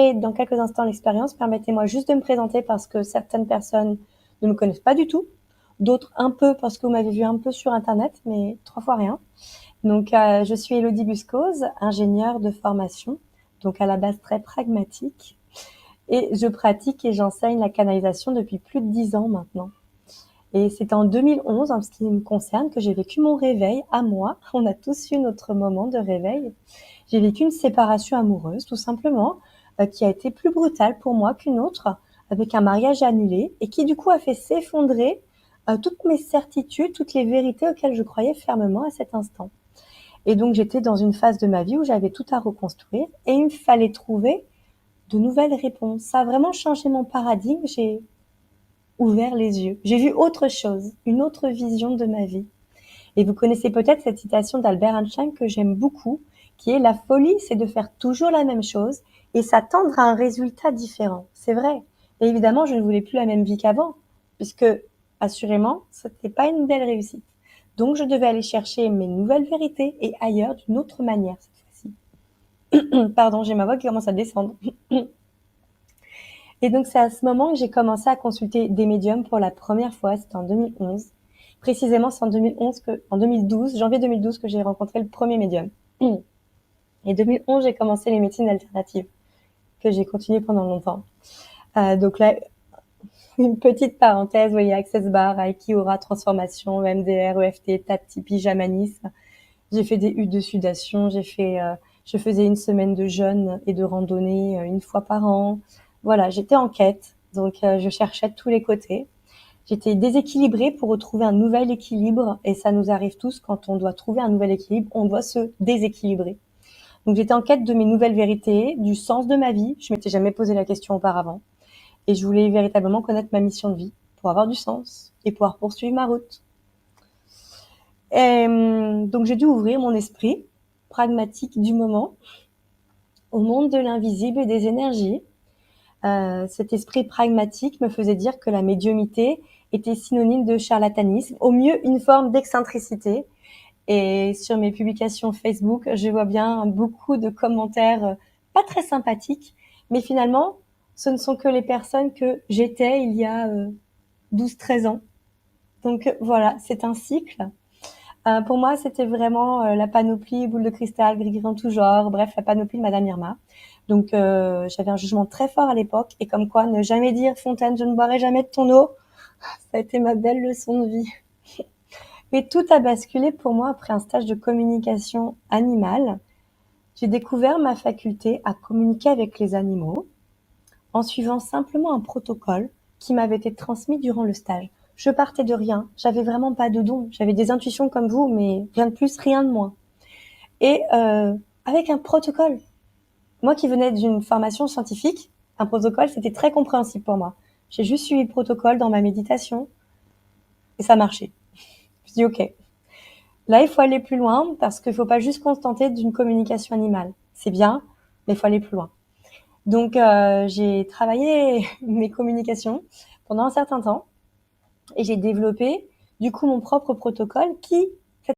Et dans quelques instants l'expérience, permettez-moi juste de me présenter parce que certaines personnes ne me connaissent pas du tout, d'autres un peu parce que vous m'avez vu un peu sur internet, mais 3 fois rien. Donc je suis Élodie Buscose, ingénieure de formation, donc à la base très pragmatique, et je pratique et j'enseigne la canalisation depuis plus de 10 ans maintenant. Et c'est en 2011, en ce qui me concerne, que j'ai vécu mon réveil à moi. On a tous eu notre moment de réveil. J'ai vécu une séparation amoureuse, tout simplement, qui a été plus brutale pour moi qu'une autre, avec un mariage annulé, et qui du coup a fait s'effondrer toutes mes certitudes, toutes les vérités auxquelles je croyais fermement à cet instant. Et donc j'étais dans une phase de ma vie où j'avais tout à reconstruire, et il me fallait trouver de nouvelles réponses. Ça a vraiment changé mon paradigme. J'ai ouvert les yeux. J'ai vu autre chose, une autre vision de ma vie. Et vous connaissez peut-être cette citation d'Albert Einstein que j'aime beaucoup, qui est: la folie, c'est de faire toujours la même chose et s'attendre à un résultat différent. C'est vrai. Et évidemment, je ne voulais plus la même vie qu'avant, puisque, assurément, ce n'était pas une belle réussite. Donc, je devais aller chercher mes nouvelles vérités et ailleurs d'une autre manière cette fois-ci. Pardon, j'ai ma voix qui commence à descendre. Et donc, c'est à ce moment que j'ai commencé à consulter des médiums pour la première fois. C'était en 2011. Précisément, c'est en 2012, janvier 2012, que j'ai rencontré le premier médium. Et 2011, j'ai commencé les médecines alternatives, que j'ai continué pendant longtemps. Donc là, une petite parenthèse, vous voyez, Access Bar, Aiki, Aura, Transformation, EMDR, EFT, Tati, Pyjamanisme. J'ai fait des huttes de sudation, je faisais une semaine de jeûne et de randonnée une fois par an. Voilà, j'étais en quête, donc je cherchais de tous les côtés. J'étais déséquilibrée pour retrouver un nouvel équilibre, et ça nous arrive tous quand on doit trouver un nouvel équilibre, on doit se déséquilibrer. Donc j'étais en quête de mes nouvelles vérités, du sens de ma vie. Je m'étais jamais posé la question auparavant, et je voulais véritablement connaître ma mission de vie pour avoir du sens et pouvoir poursuivre ma route. Et donc j'ai dû ouvrir mon esprit pragmatique du moment au monde de l'invisible et des énergies. Cet esprit pragmatique me faisait dire que la médiumité était synonyme de charlatanisme, au mieux une forme d'excentricité. Et sur mes publications Facebook, je vois bien beaucoup de commentaires pas très sympathiques, mais finalement, ce ne sont que les personnes que j'étais il y a 12-13 ans. Donc voilà, c'est un cycle. Pour moi, c'était vraiment la panoplie, boule de cristal, gris-gris en tout genre, bref, la panoplie de Madame Irma. Donc j'avais un jugement très fort à l'époque, et comme quoi ne jamais dire: Fontaine, je ne boirai jamais de ton eau. Ça a été ma belle leçon de vie. Et tout a basculé pour moi après un stage de communication animale. J'ai découvert ma faculté à communiquer avec les animaux en suivant simplement un protocole qui m'avait été transmis durant le stage. Je partais de rien, j'avais vraiment pas de don, j'avais des intuitions comme vous, mais rien de plus, rien de moins. Et avec un protocole. Moi qui venais d'une formation scientifique, un protocole, c'était très compréhensible pour moi. J'ai juste suivi le protocole dans ma méditation et ça marchait. Je me suis dit: ok, là il faut aller plus loin, parce qu'il ne faut pas juste contenter d'une communication animale. C'est bien, mais il faut aller plus loin. Donc j'ai travaillé mes communications pendant un certain temps, et j'ai développé du coup mon propre protocole qui